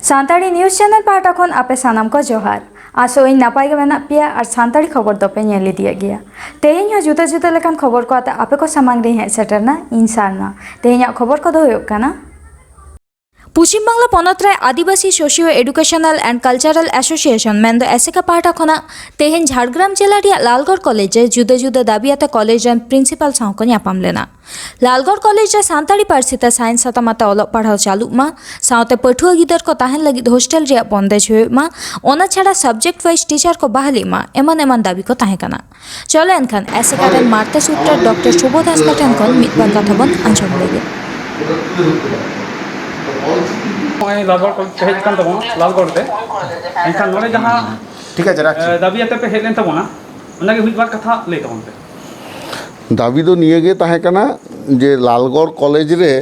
सानताड़ी news channel पाटा खन आपे सानाम को जोहार आसो इन नापाय के मेना पिया और सानताड़ी खबर दोपे नेल इदिया गया तेहें जुदा जुदा लेकान खबर को आते आपे को सामांग रे हेज सेटरना इन सारना तेहें खबर को दो हुयुग काना पश्चिम बांगला पनत रे Adivasi socio educational and cultural association मेन एसेका पाटा खना तेहें झारग्राम जिला रिया लालगढ़ कॉलेज जुदा जुदा दाबियाते कॉलेज रेन प्रिंसिपल साव को न्यापाम लेना लालगढ़ कॉलेज रे सानताड़ी पारसिते साइंस सातामाते ओलग पढ़ाव चालू मा सावते पठुआ गिदर को ताहेन लगिद हॉस्टल रिया बंदेज हुए मा ओना छाड़ा सब्जेक्ट वाइज टीचर को बहाली मा एमन एमन दाबी को ताहे कना चलो एनखान एसेका रेन मारते सूत्र डॉक्टर शुभोध हांसदा ठेन खन मिदबार कथा बन आंजम लेगे लालगढ़ पे हेज कान तबोना लालगढ़ ते एनखान नोडे जहां ठीक है जरा दाबियाते पे हेज लेन तबोना ओनागे मिदबार कथा ले तबोन पे दाबी दो निये गे ताहे कना जे लालगढ़ कॉलेज रे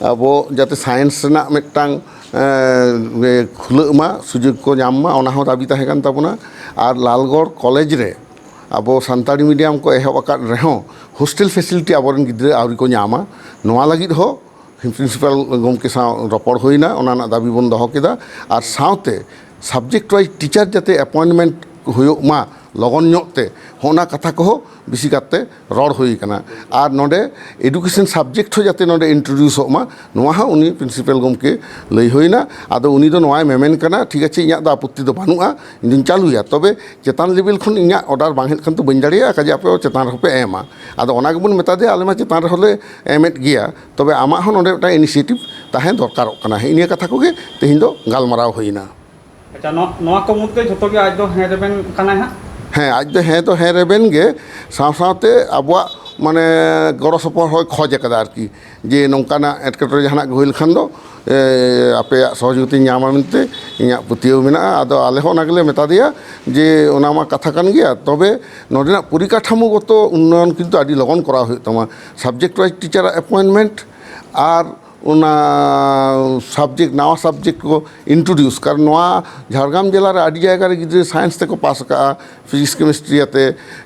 अब जाते साइंस ना मिटांग खुलमा सुजोग को नामा ओना हो दाबी ताहे कान तबोना और लालगढ़ कॉलेज रे अब सानताड़ी मीडियम को एहब आकाद रेहो हॉस्टेल फैसिलिटी आबोरन गिद्रे आवरी को नामा नोआ लगिद हो प्रिंसिपल गमके साव रपड़ होइना ओना दाबी बन दहो केदा और सावते सब्जेक्ट वाइज टीचर जाते अपॉइंटमेंट हुयुग मा लगन ᱧᱚᱜते होना कथा को बेसी काते रड़ हुई कना और नोडे एडुकेशन सब्जेक्ट हो जाते नोडे इंट्रोड्यूस होमा नोआ हा उनी प्रिंसिपल गमके लई होइना आदो उनी दो नोआ मेमेन कना ठीक आहे इया दा आपत्ति दो बानुआ इन चालुया तबे चेतान लेवल खन इया ऑर्डर बांग हेत खन तो बन दाड़िया काजे आपे चेतान रहोपे एमा आदो ओना गेबुन मेता दे आलेमा चेतान रहोले एमेट गिया तबे आमा हो नोडे टा इनिशिएटिव ताहे दरकार कना इनिया कथा कोगे तेहिन दो गालमाराव होइना अच्छा नोआ को मुद्दे झतो के आज दो हे रेबेन कना हा हाँ आज तो हे रेबेन गे सावते अब माने गड़ो सपोर हो खोज कदा आरकी जे नौकाना एटकेटोरे जहाना होइल खान दो आपे सहयोगिता नामा मिनते इया पतियो मेना आदो आले हो नागले मेता दिया जे ओनामा कथा कान गया तबे नोडेना परिकाठामोगत उन्नयन किन्तु आदि लगन करा हुई तमा सब्जेक्ट वाइज टीचर अपॉइंटमेंट और उना सब्जेक्ट नवा सब्जेक्ट को इंट्रोड्यूस कारण नवा झारग्राम जिला रे आदि जायगा रे गिद्रे साइंस ते को पास का फिजिक्स केमिस्ट्री आते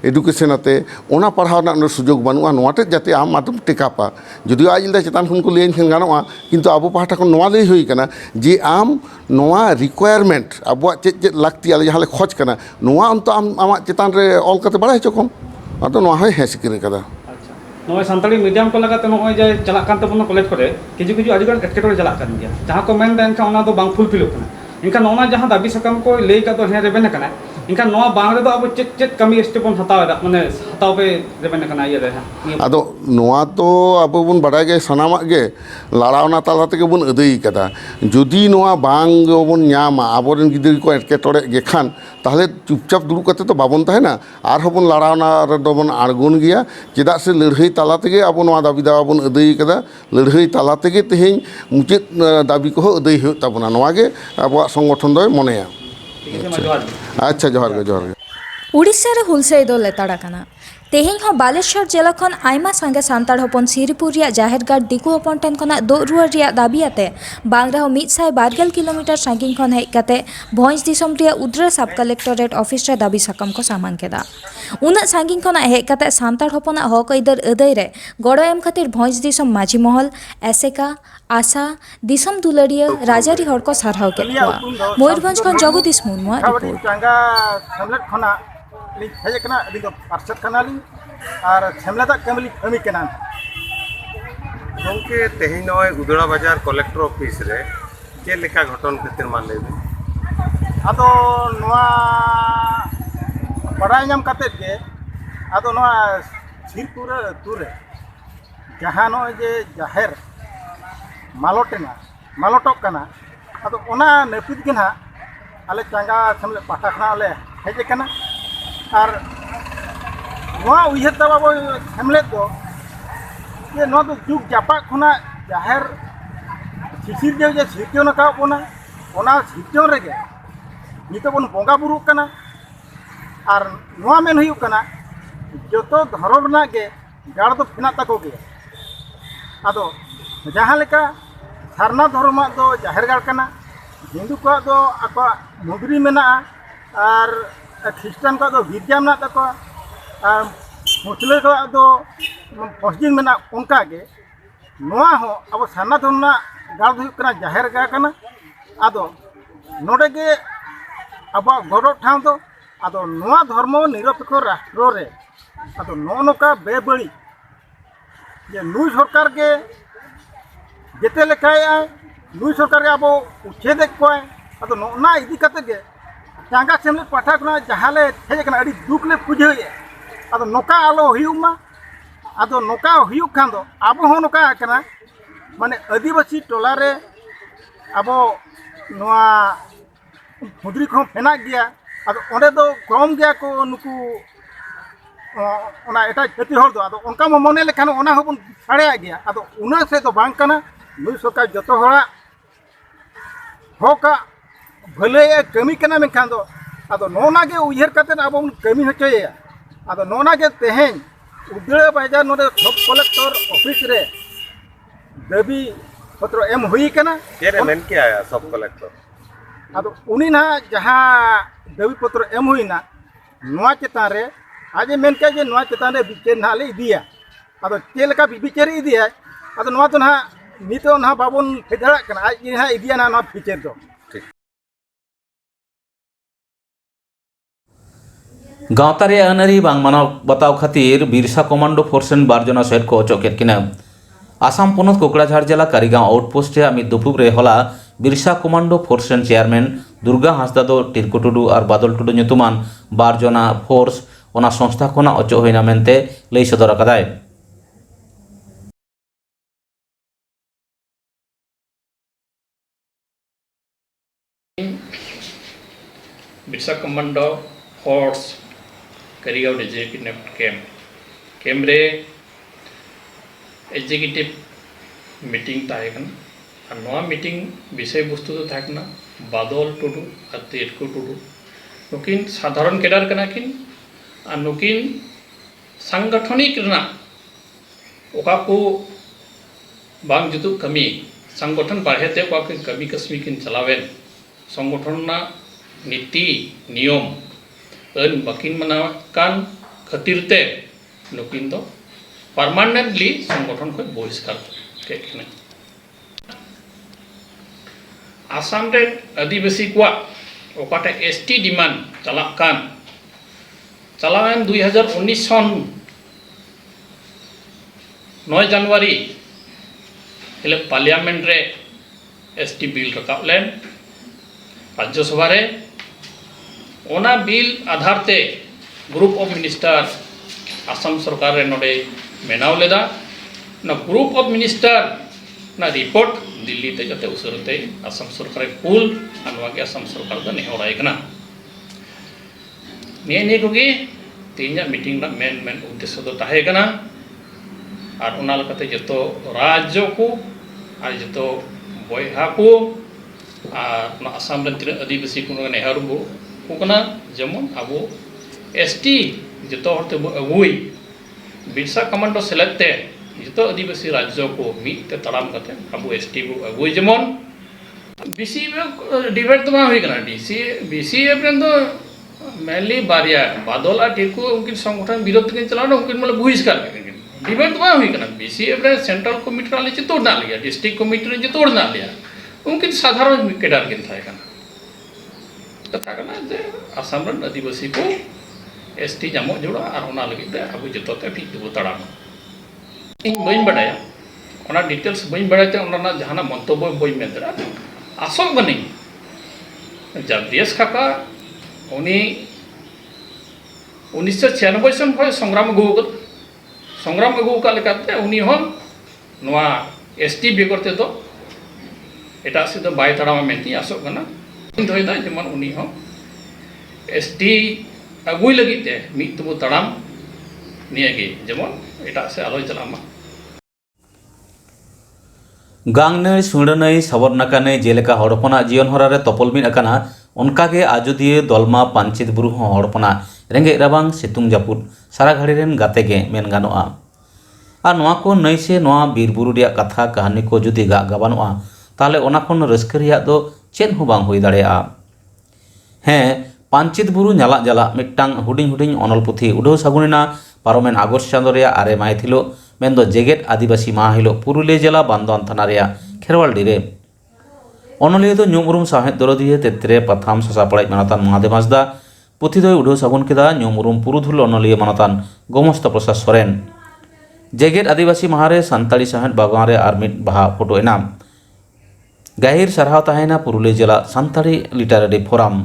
एडुकेशन आते ओना पढ़ाव ना सुजोग बानुआ नोआते जाते आम मातम टेकापा जदिओ आज इल्दा चेतान खन को लेन खन गानोआ किंतु आबो पाहटा खन नोआ लई होई कना जे आम नोआ रिक्वायरमेंट आबो चेत लागती आले जहाले खोज कना नोआ अंत आम आमा चेतान रे ऑल कते बड़ा चकोम आदो नोआ है हेसिकिरे कदा नोय सानताड़ी मीडियम को लगाते नोय जे चला कान तबोना कॉलेज करे किजु किजु आदिगान एटकेटोरे चला कान गया जहां को मेन देन का ओना दो बांग फुलफिल कना इनका नोना जहां दाबी सकम को लेई का तो हे रेबेन कना इनका नोआ बांग रे दो अब चेत कमी स्टेप बन हताव माने हताव पे रेबेन कना ये रे आदो नोआ तो अब बन बड़ा गे सनामा गे लड़ावना ताला तके बन अदई कदा जदि नोआ बांग बन न्यामा आबोरन गिदिर को एटकेटोरे गे खान ताहले चुपचाप दुड़ुब कते तो बाबन तहना आर हबन लड़ावना रे दो बन आड़गुन गया चेदा से लड़हई ताला तके अब नोआ दाबी दावा बन अदई कदा लड़हई ताला तके तेहें मुचेत दाबी को अदई हो ताबना नोआ गे अब संगठन दो मनेया अच्छा जोहार गे उड़ीसा रे हुलसे दो लेताड़ा कना तेहें हो बालेश्वर जिला खन आयमा संगे सानताड़ हपन सिरिपुर रिया जाहेरगाड़ दिकु हपन ठेन खना दो रुआर रिया दाबियाते बांग रहो 112 किलोमीटर सागिन खन हेज काते भोज दिसम रिया उद्रा सब कलेक्टरेट ऑफिस रे दाबी सकम को सामान केदा उना सागिन खना हेज काते सानताड़ हपना हक इदर अदय रे गड़ो एम खातिर भोज दिसम माझी महल एसेका आशा दिसम दुलरिया राजारी हर को सारहाव के मयूरभंज खन जगदीश मुर्मू रिपोर्ट हेज कना अभी तो पार्षद कना ली और सेमलेदा कमली कमी कना गमके तेही नय उदड़ा बाजार कलेक्टर ऑफिस रे के लेका घटन खातिर मान लेबे आदो नोआ बड़ाई नाम काते के आदो नोआ सिरपुर तुरे जहां नो जे जाहेर मालोटेना मालोटक कना आदो ओना नपित के ना आले चांगा सेमले पाटा खना आले हेज कना और नोआ उयहर तब सेमलेद दो ये नोआ तो जुग जापा खुना जाहेर सिसिरदेव जे सिरकेव नका बोना ओना सिरकेव रेगे नितो बन बोंगा बुरु कना और नोआ मेन हुयु कना जतो धर्म ना गे गाड़ तो फिना तको गे आदो जहां लेका सारना धर्म दो जाहेर गाड़ कना हिंदू को दो आको मुदरी मेना और ख्रिस्टान को दो गिरजा में तको मुस्लिम को दो मस्जिद में उनका गे नोआ हो अब सारना धर्म गाड़ हुयु कना जाहेर गा कना आदो नोडे के अब गौरव ठाव दो आदो नोआ धर्म निरपेक्ष राष्ट्र रे आदो नोका बेबड़ी जे नुई सरकार के जेते लेखाय नुई सरकार के अब उच्छेद कोय आदो नोना इदी कते के चांगा सेमले पाठा खना जहाले हेज कना अड़ी दुख ले पुजय आदो नोका आलो हुयुमा आदो नोका हुयु खान दो अब हो नोका कना माने आदिवासी टोला रे अब नोआ मुद्री को फेना गया आदो ओंडे दो कम गया को नुकु ओना एटा क्षति हर दो आदो उनका मने लेखान ओना होबन छाड़े गया आदो उना से तो बांग कना नुई सरकार जतो होड़ा होका भले कमी कना मेखान दो आदो नोना के उयहर कते अब कमी होचय आदो नोना के तेहें उदड़ा बाजार नोडे सब कलेक्टर ऑफिस रे दाबी पत्र एम हुई कना ये मेन क्या है सब कलेक्टर आदो उनी ना जहाँ दाबी पत्र एम हुई ना नोआ चेतान रे आज मेन के जे नोआ चेतान रे बिचार ना ले इदिया आदो चेलका बिचार इदिया आदो नोआ तो ना नितो ना बाबन फेदड़ा कना आज ना इदिया ना नोआ बिचार दो गाँवतारे आनारी बांग मानाव बताव खातिर बिरसा कमांडो फोर्सेन बारजना सहित को अचोकेत किना आसाम पनत कोकड़ाझाड़ जिला कारीगांव आउटपोस्ट आमित दुपुब रे हला बिरसा कमांडो फोर्सेन चेयरमैन दुर्गा हांसदा दो टिरको टुडू और बादल टुडू nyutuman बारजना फोर्स ओना संस्था खना अचो होइना मेनते लई सदर अकादाय Birsa commando force Karigaon designated camp रे एग्जीक्यूटिव मीटिंग ताहेकन और नवा मीटिंग विषय वस्तु तो थाकना बादल टुडू और तिरको टुडू नुकिन साधारण केडर कना किन और नुकिन सांगठनिक रना ओका को बांग जुतु कमी संगठन बाहेते ओका के कमी कसमी किन चलावेन संगठन ना नीति नियम अन बकिन मनाकान खातिरते नुकिन दो परमानेंटली संगठन को बहिष्कार केने आसाम रे आदिवासी को ओकाटे एसटी डिमांड चलाकान चलावेन 2019 सन 9 जनवरी हेले पार्लियामेंट रे एसटी बिल रकाब लेन राज्यसभा रे ओना बिल आधार ते ग्रुप ऑफ मिनिस्टर आसाम सरकार रे नोडे मेनाव लेदा ना ग्रुप ऑफ मिनिस्टर ना रिपोर्ट दिल्ली ते जते उसरते आसाम सरकार कुल अनवा के आसाम सरकार द नेहराय कना ने कोगे तीना मीटिंग ना मेन उद्देश्य दो ताहे कना और ओना लकते जतो राज्य को और जतो बयहा को और आसाम रे तीना आदिवासी को नेहरू कोकना जेमन अब एसटी जतो हरते अगुई बिरसा कमांडो सेलेक्टे जतो आदिवासी राज्य को मीते तड़ाम कते अब एसटी को अगुई जेमन बीसी में डिबेट तो हुई कना डीसी बीसी एप्रेन तो मेनली बारिया बादल और टिरको उनकी संगठन विरोध के चलाना उनके मतलब बहिष्कार करेंगे डिबेट तो हुई कना बीसी एप्रेन सेंट्रल कमिटी वाले जे तोड़ ना लिया डिस्ट्रिक्ट कमिटी जे तोड़ ना लिया उनके साधारण केडार के था कना कथा करना जे आसाम रन आदिवासी को एसटी जामो जोड़ा और ओना लगी ते अब जतोते ठीक दो तड़ाम इन बइन बडाया ओना डिटेल्स बइन बडाते ओना जहाना मंतव्य बइन मेदरा आसो गनी जगदीश काका उनी 1996 सन खय संग्राम अगु का लेकाते उनी हन नोआ एसटी बेगरते तो एटा से तो बाय तड़ाम मेंती आसो गना धोयदा जेमन उनी हो एसटी अगुई लगिते मित तबो तड़ाम नियगे जेमन एटा से आलोय चलामा गांगनई सुंडनई सबरनाकानई जेलेका हड़पना जीवन हरा रे तपल मिन अकाना उनकागे आजोदिये दलमा पांचित बुरु हड़पना रेंगे राबांग सितुंग जापुद सारा घड़ी रेन गाते गे मेन गानोआ और नोआ को नई से नोआ बीर बुरु रिया कथा कहानी को जुदी गा गाबानोआ ताले ओना खन रस्क रिया दो चेन हो बांग हुई दाड़ेया हें पांचित बुरु नाला जला मिट्टांग हुडिंग हुडिंग अनल पुथी उडो सागुनिना पारोमेन आगस्ट चांदो रिया आरे माइथिलो मेन दो जेगेट आदिवासी माह हिलो पुरुलिया जिला बांदवान थाना रिया खेरवालडी रे অনলিয়া ᱫᱚ ᱧᱩᱢ ᱩᱨᱩᱢ ᱥᱟᱶᱦᱮᱫ ᱫᱚᱨᱚᱫᱤᱭᱟᱹ ᱛᱮᱛᱨᱮ ᱯᱟᱛᱷᱟᱢ ᱥᱟᱥᱟᱯᱲᱟᱭ ᱢᱟᱱᱚᱛᱟᱱ ᱢᱚᱦᱟᱫᱮᱵ ᱦᱟᱸᱥᱫᱟ ᱯᱩᱛᱷᱤ ᱫᱚᱭ ᱩᱰᱷᱟᱹᱣ ᱥᱟᱹᱜᱩᱱ ᱠᱮᱫᱟ ᱧᱩᱢ ᱩᱨᱩᱢ ᱯᱩᱨᱩᱫᱷᱩᱞ ᱚᱱᱚᱞᱤᱭᱟᱹ ᱢᱟᱱᱚᱛᱟᱱ ᱜᱚᱢᱚᱥᱛᱟ ᱯᱨᱚᱥᱟᱫ ᱥᱚᱨᱮᱱ जेगेद आदिवासी महारे सानताड़ी साहेद बागान रे आर मिड बाहा फोटो एनाम गाहिर सारहाव ताहेना पुरुलिया जिला सानताड़ी लिटारेरी फोराम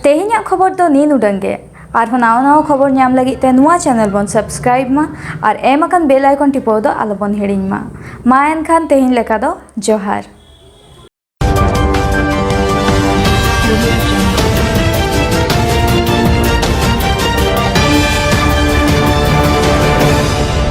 तेहेन्या खबर तो नीन उडंगे और नाव नाव खबर नाम लगी ते नुआ चैनल बन सब्सक्राइब मा और एम अकन बेल आइकन टिपो दो आलो बन हिड़िंग मा एनखान तेहेन लेका दो जोहार।